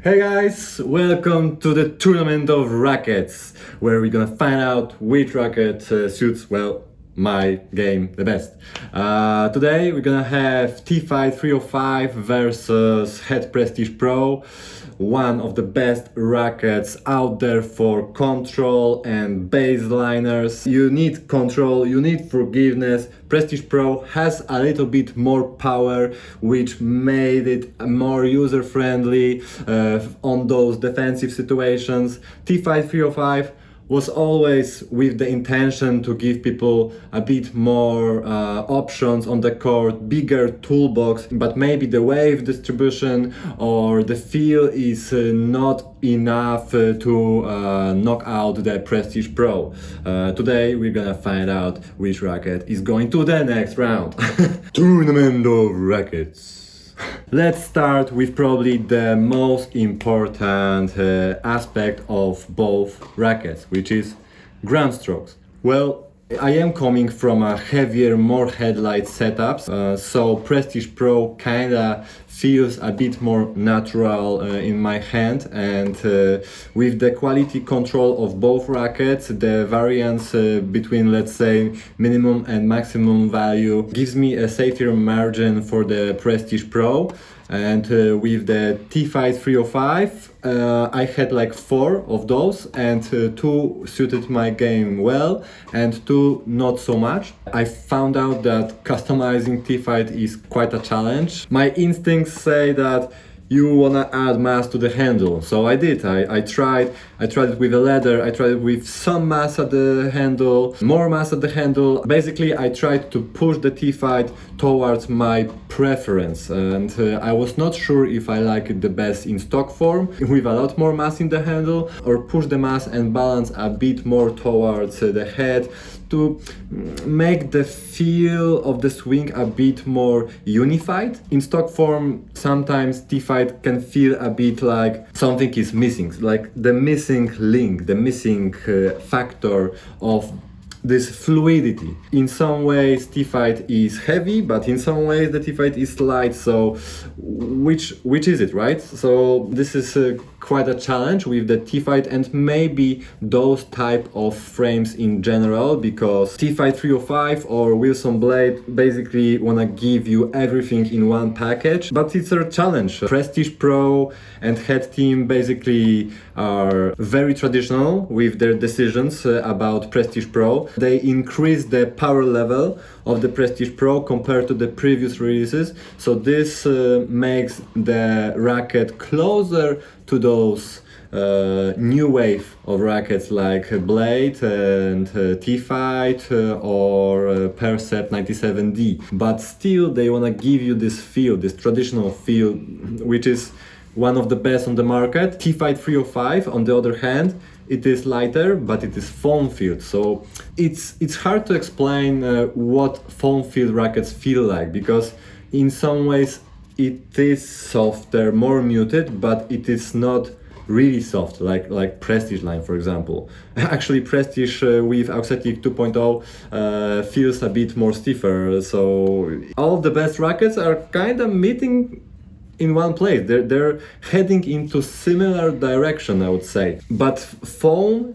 Hey guys, welcome to the tournament of rackets, where we're gonna find out which racket suits, well, my game the best. Today we're gonna have Tfight 305 versus Head Prestige Pro, one of the best rackets out there for control and baseliners. You need control, you need forgiveness. Prestige Pro has a little bit more power, which made it more user-friendly on those defensive situations. Tfight 305 was always with the intention to give people a bit more options on the court, bigger toolbox, but maybe the wave distribution or the feel is not enough to knock out the Prestige Pro. Today we're gonna find out which racket is going to the next round. Tournament of rackets. Let's start with probably the most important aspect of both rackets, which is ground strokes. Well, I am coming from a heavier, more headlight setups, so Prestige Pro kinda feels a bit more natural in my hand, and with the quality control of both rackets, the variance between, let's say, minimum and maximum value gives me a safer margin for the Prestige Pro. And with the Tfight 305, I had like 4 of those, and 2 suited my game well, and 2 not so much. I found out that customizing Tfight is quite a challenge. My instincts say that you wanna add mass to the handle, so I did. I tried it with a leather, I tried it with some mass at the handle, more mass at the handle. Basically, I tried to push the Tfight towards my preference, and I was not sure if I like it the best in stock form, with a lot more mass in the handle, or push the mass and balance a bit more towards the head to make the feel of the swing a bit more unified. In stock form, sometimes Tfight can feel a bit like something is missing, like the missing link, the missing factor of this fluidity. In some ways Tfight is heavy, but in some ways the Tfight is light, so which is it, right? So this is quite a challenge with the Tfight and maybe those type of frames in general, because Tfight 305 or Wilson Blade basically wanna give you everything in one package, but it's a challenge. Prestige Pro and Head team basically are very traditional with their decisions about Prestige Pro. They increase the power level of the Prestige Pro compared to the previous releases, so this makes the racket closer to those new wave of rackets like Blade and Tfight or Percept 97D. But still they wanna give you this feel, this traditional feel, which is one of the best on the market. Tfight 305, on the other hand, it is lighter, but it is foam filled, so it's hard to explain what foam filled rackets feel like, because in some ways it is softer, more muted, but it is not really soft like Prestige line, for example. Actually, Prestige with Auxetic 2.0 feels a bit more stiffer, so all the best rackets are kind of meeting in one place. They're heading into similar direction, I would say. But foam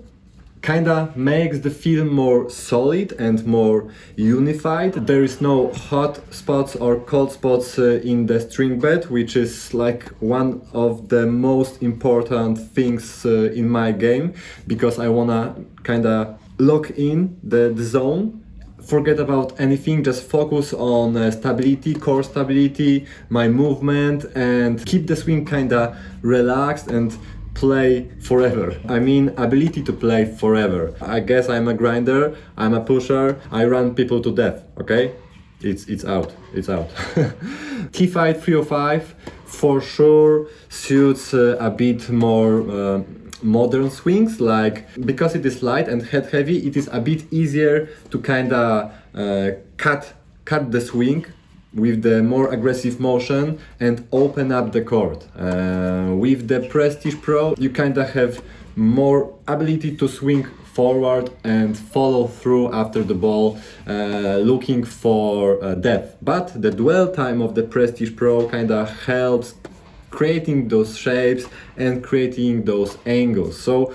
kinda makes the feel more solid and more unified. There is no hot spots or cold spots in the stringbed, which is like one of the most important things in my game, because I wanna kinda lock in the zone. Forget about anything, just focus on stability, core stability, my movement, and keep the swing kinda relaxed and play forever. I mean, ability to play forever. I guess I'm a grinder, I'm a pusher, I run people to death, okay? It's out. Tfight 305 for sure suits a bit more modern swings, like because it is light and head heavy, it is a bit easier to kinda cut the swing with the more aggressive motion and open up the court. With the Prestige Pro, you kinda have more ability to swing forward and follow through after the ball, looking for depth. But the dwell time of the Prestige Pro kinda helps creating those shapes and creating those angles. So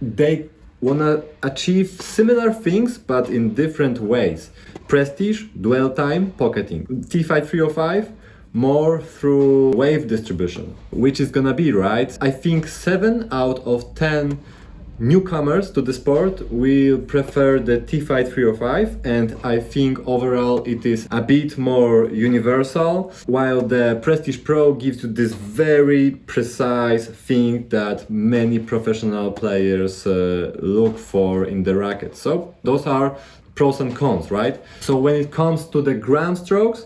they wanna achieve similar things but in different ways. Prestige, dwell time, pocketing. Tfight 305, more through wave distribution, which is gonna be right. I think 7 out of 10 newcomers to the sport will prefer the Tfight 305, and I think overall it is a bit more universal, while the Prestige Pro gives you this very precise thing that many professional players look for in the racket. So those are pros and cons, right? So when it comes to the ground strokes,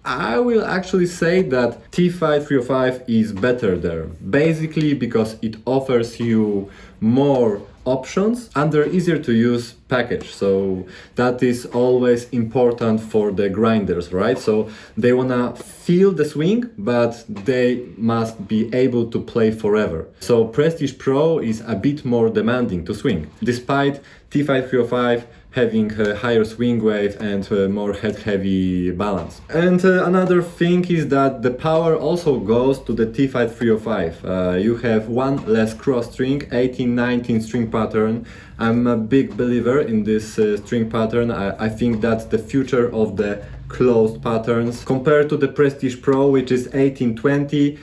I will actually say that Tfight 305 is better there, basically because it offers you more options under easier to use package. So that is always important for the grinders, right? So they wanna feel the swing, but they must be able to play forever. So Prestige Pro is a bit more demanding to swing, despite Tfight 305 having a higher swing wave and more head-heavy balance. And another thing is that the power also goes to the Tfight 305. You have one less cross string, 18-19 string pattern. I'm a big believer in this string pattern. I think that's the future of the closed patterns. Compared to the Prestige Pro, which is 18-20,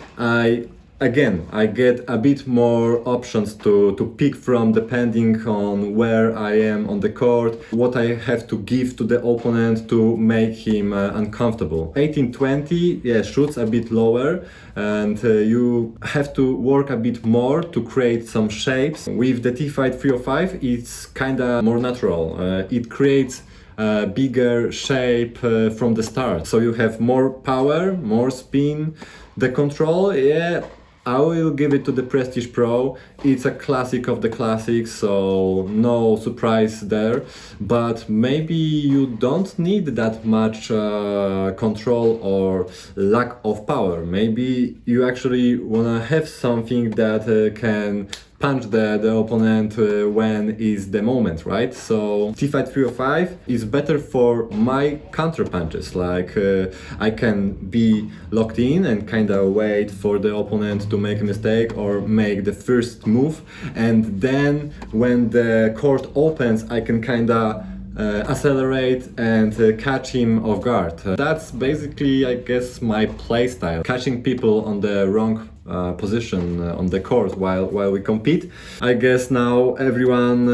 I get a bit more options to pick from depending on where I am on the court, what I have to give to the opponent to make him uncomfortable. 18-20, yeah, shoots a bit lower, and you have to work a bit more to create some shapes. With the Tfight 305, it's kinda more natural. It creates a bigger shape from the start. So you have more power, more spin. The control, yeah, I will give it to the Prestige Pro. It's a classic of the classics, so no surprise there. But maybe you don't need that much control or lack of power. Maybe you actually wanna have something that can punch the opponent when is the moment, right? So Tfight 305 is better for my counter punches. Like I can be locked in and kind of wait for the opponent to make a mistake or make the first move, and then when the court opens I can kind of accelerate and catch him off guard. That's basically, I guess, my playstyle. Catching people on the wrong position on the court while we compete. I guess now everyone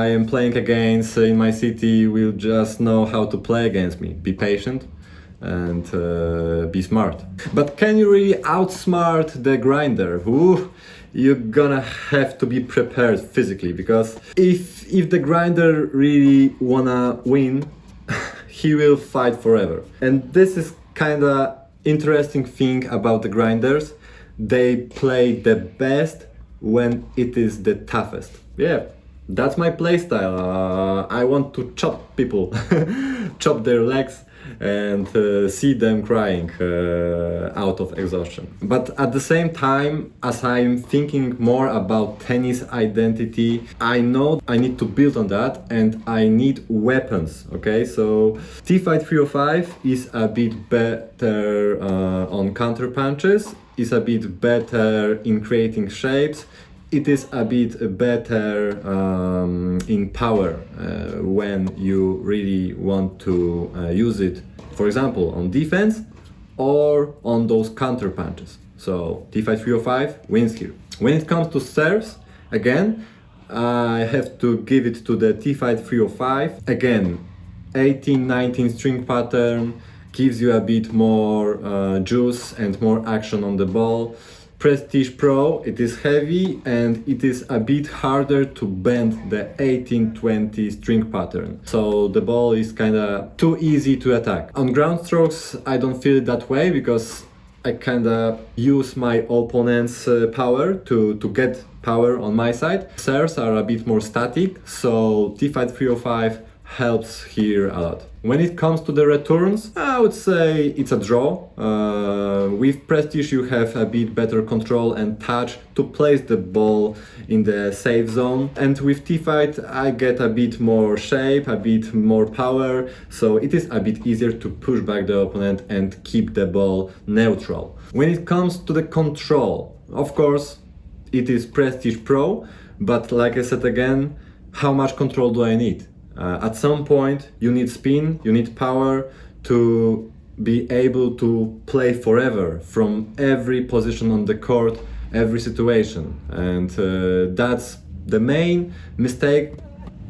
I am playing against in my city will just know how to play against me. Be patient and be smart. But can you really outsmart the grinder? Ooh, you're gonna have to be prepared physically, because if the grinder really wanna win, he will fight forever. And this is kinda interesting thing about the grinders. They play the best when it is the toughest. Yeah, that's my playstyle. I want to chop people, chop their legs and see them crying out of exhaustion. But at the same time, as I'm thinking more about tennis identity, I know I need to build on that and I need weapons, okay? So Tfight 305 is a bit better on counter punches, is a bit better in creating shapes. It is a bit better in power when you really want to use it, for example, on defense or on those counter punches. So Tfight 305 wins here. When it comes to serves, again, I have to give it to the Tfight 305. Again, 18-19 string pattern gives you a bit more juice and more action on the ball. Prestige Pro, it is heavy and it is a bit harder to bend the 18-20 string pattern. So the ball is kinda too easy to attack. On ground strokes, I don't feel it that way because I kinda use my opponent's power to get power on my side. Serves are a bit more static, so Tfight 305 helps here a lot. When it comes to the returns, I would say it's a draw. With Prestige you have a bit better control and touch to place the ball in the safe zone, and with Tfight I get a bit more shape, a bit more power, so it is a bit easier to push back the opponent and keep the ball neutral. When it comes to the control, of course, it is Prestige Pro, but like I said again, how much control do I need? At some point, you need spin, you need power to be able to play forever from every position on the court, every situation. And that's the main mistake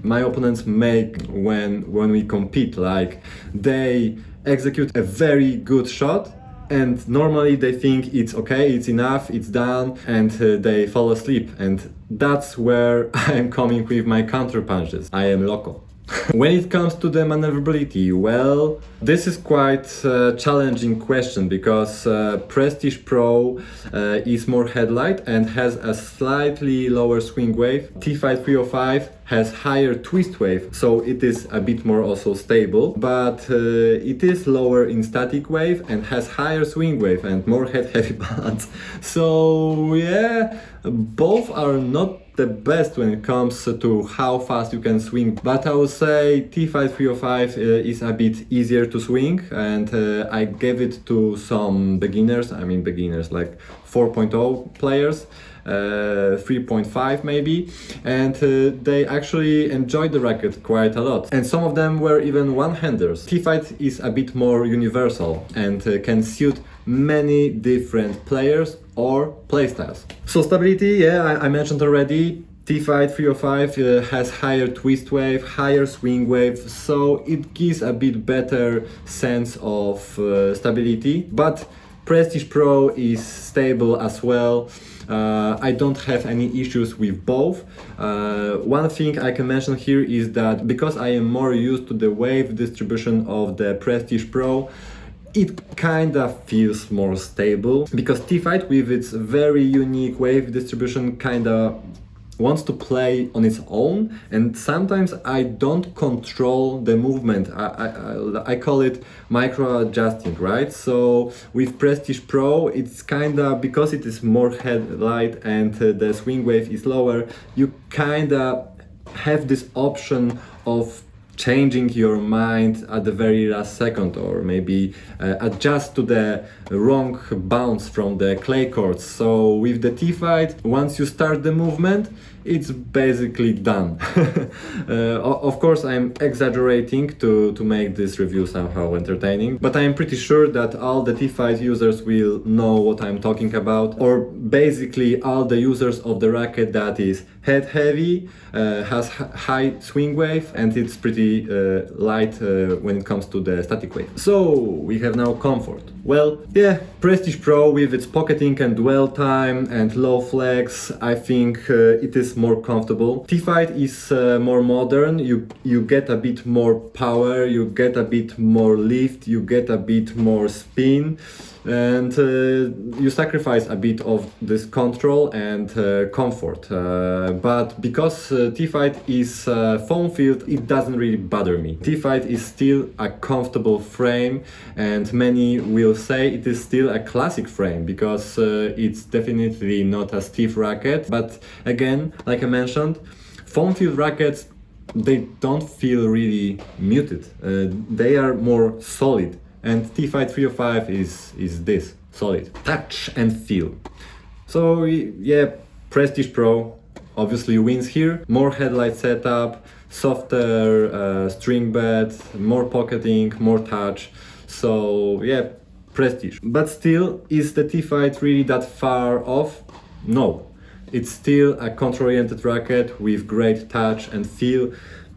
my opponents make when we compete. Like, they execute a very good shot and normally they think it's okay, it's enough, it's done, and they fall asleep. And that's where I'm coming with my counter punches. I am loco. When it comes to the maneuverability, well, this is quite a challenging question because Prestige Pro is more headlight and has a slightly lower swing wave. Tfight 305 has higher twist wave, so it is a bit more also stable, but it is lower in static wave and has higher swing wave and more head-heavy balance. So yeah, both are not the best when it comes to how fast you can swing, but I would say Tfight 305 is a bit easier to swing, and I gave it to some beginners, I mean beginners like 4.0 players, 3.5 maybe, and they actually enjoyed the racket quite a lot, and some of them were even one-handers. Tfight is a bit more universal and can suit many different players or playstyles. So stability, yeah, I mentioned already. Tfight 305 has higher twist wave, higher swing wave, so it gives a bit better sense of stability. But Prestige Pro is stable as well. I don't have any issues with both. One thing I can mention here is that because I am more used to the wave distribution of the Prestige Pro, it kinda feels more stable, because Tfight with its very unique wave distribution kinda wants to play on its own, and sometimes I don't control the movement. I call it micro adjusting, right? So with Prestige Pro, it's kinda, because it is more headlight and the swing wave is lower, you kinda have this option of changing your mind at the very last second, or maybe adjust to the wrong bounce from the clay courts. So with the Tfight, once you start the movement, it's basically done. Of course, I'm exaggerating to make this review somehow entertaining, but I'm pretty sure that all the Tfight users will know what I'm talking about, or basically all the users of the racket that is head heavy, has high swing wave, and it's pretty light when it comes to the static wave. So we have now comfort. Well, yeah, Prestige Pro with its pocketing and dwell time and low flex, I think it is more comfortable. Tfight is more modern. You get a bit more power, you get a bit more lift, you get a bit more spin, and you sacrifice a bit of this control and comfort. But because Tfight is foam filled, it doesn't really bother me. Tfight is still a comfortable frame, and many will say it is still a classic frame because it's definitely not a stiff racket. But again, like I mentioned, foam filled rackets, they don't feel really muted. They are more solid. And Tfight 305 is this, solid. Touch and feel. So yeah, Prestige Pro obviously wins here. More headlight setup, softer string bed, more pocketing, more touch. So yeah, Prestige. But still, is the Tfight really that far off? No. It's still a control-oriented racket with great touch and feel,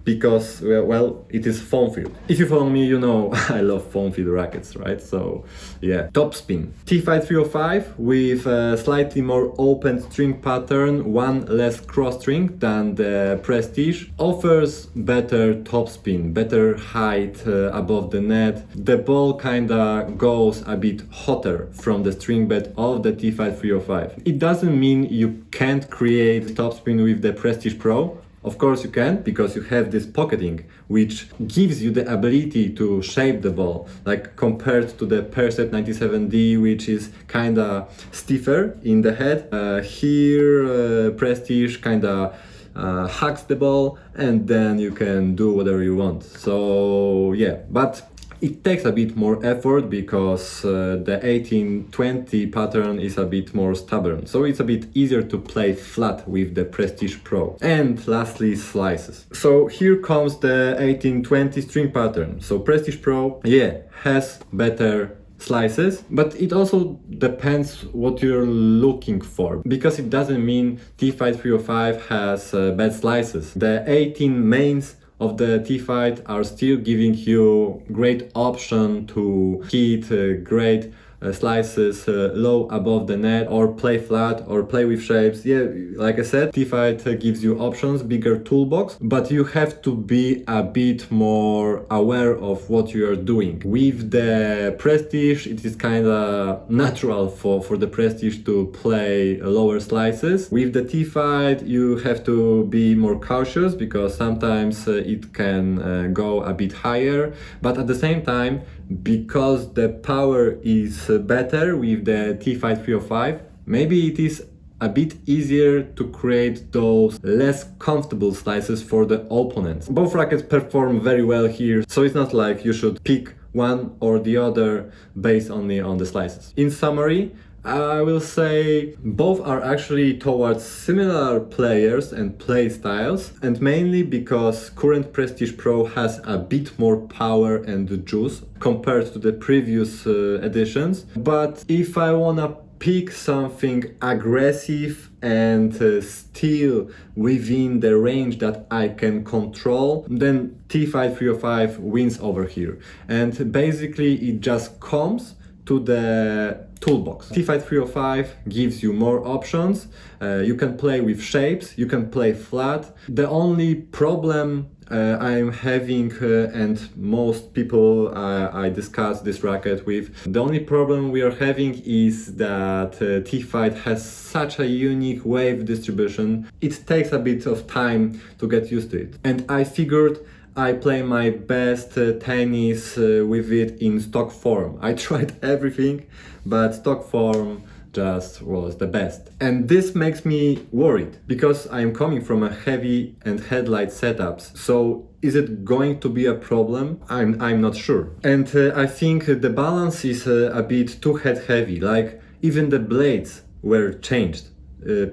because, well, it is foam filled. If you follow me, you know I love foam filled rackets, right? So yeah, top spin. Tfight 305 with a slightly more open string pattern, one less cross string than the Prestige, offers better top spin, better height above the net. The ball kinda goes a bit hotter from the string bed of the Tfight 305. It doesn't mean you can't create top spin with the Prestige Pro. Of course you can, because you have this pocketing, which gives you the ability to shape the ball, like compared to the Percept 97D, which is kinda stiffer in the head. Here Prestige kinda hugs the ball, and then you can do whatever you want. So yeah, but It takes a bit more effort because the 1820 pattern is a bit more stubborn, so it's a bit easier to play flat with the Prestige Pro. And lastly, slices. So here comes the 1820 string pattern. So Prestige Pro, yeah, has better slices, but it also depends what you're looking for, because it doesn't mean Tfight 305 has bad slices. The 18 mains of the Tfight are still giving you great option to hit great slices low above the net, or play flat, or play with shapes. Yeah, like I said, Tfight gives you options, bigger toolbox, but you have to be a bit more aware of what you are doing. With the Prestige, it is kind of natural for the Prestige to play lower slices. With the Tfight, you have to be more cautious because sometimes it can go a bit higher, but at the same time, because the power is better with the Tfight 305, maybe it is a bit easier to create those less comfortable slices for the opponents. Both rackets perform very well here, so it's not like you should pick one or the other based only on the slices. In summary, I will say both are actually towards similar players and play styles, and mainly because current Prestige Pro has a bit more power and juice compared to the previous editions. But if I wanna pick something aggressive and still within the range that I can control, then Tfight 305 wins over here. And basically it just comes to the toolbox. Tfight 305 gives you more options. You can play with shapes, you can play flat. The only problem I'm having, and most people I discuss this racket with, the only problem we are having is that Tfight has such a unique wave distribution. It takes a bit of time to get used to it. And I figured I play my best tennis with it in stock form. I tried everything, but stock form just was the best. And this makes me worried because I'm coming from a heavy and headlight setups. So is it going to be a problem? I'm not sure. And I think the balance is a bit too head heavy. Like even the blades were changed.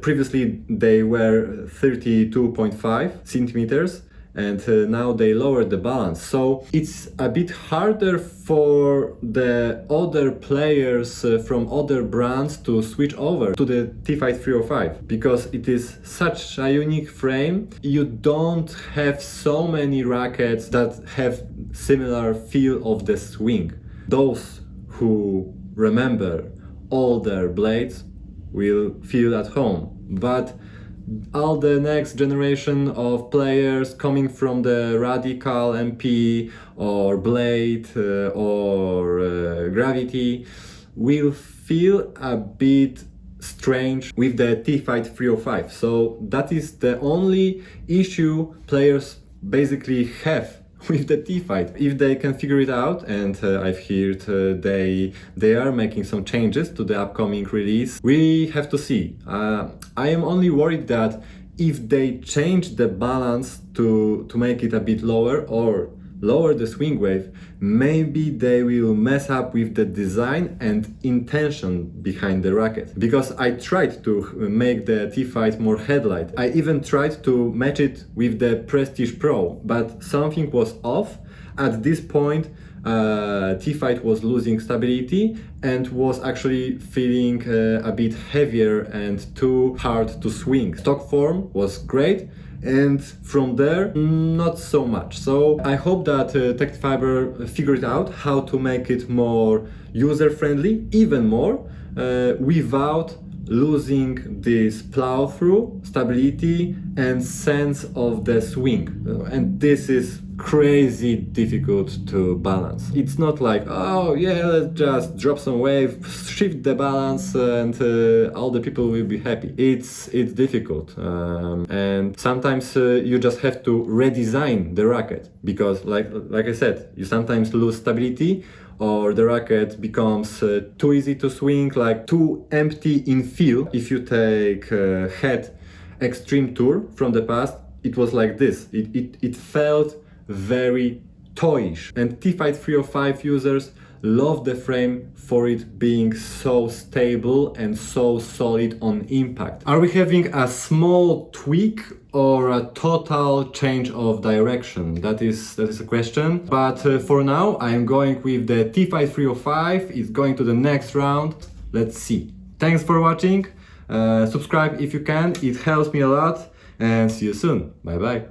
Previously they were 32.5 centimeters. And now they lowered the balance, so it's a bit harder for the other players from other brands to switch over to the Tfight 305 because it is such a unique frame. You don't have so many rackets that have similar feel of the swing. Those who remember older blades will feel at home, but all the next generation of players coming from the Radical MP or Blade or Gravity will feel a bit strange with the Tfight 305. So that is the only issue players basically have with the Tfight. If they can figure it out, and I've heard they are making some changes to the upcoming release, we have to see. I am only worried that if they change the balance to make it a bit lower or lower the swing wave, maybe they will mess up with the design and intention behind the racket. Because I tried to make the Tfight more headlight. I even tried to match it with the Prestige Pro, but something was off. At this point, Tfight was losing stability and was actually feeling a bit heavier and too hard to swing. Stock form was great, and from there not so much. So I hope that Tecnifibre figured out how to make it more user-friendly, even more, without losing this plow-through, stability and sense of the swing. And this is crazy difficult to balance. It's not like, oh yeah, let's just drop some wave, shift the balance and all the people will be happy. It's difficult, and sometimes you just have to redesign the racket because like I said, you sometimes lose stability, or the racket becomes too easy to swing, like too empty in feel. If you take Head Extreme Tour from the past, it was like this. It felt very toyish, and Tfight 305 users love the frame for it being so stable and so solid on impact. Are we having a small tweak or a total change of direction? That is a question. But for now, I am going with the Tfight 305. It's going to the next round. Let's see. Thanks for watching. Subscribe if you can. It helps me a lot. And see you soon. Bye bye.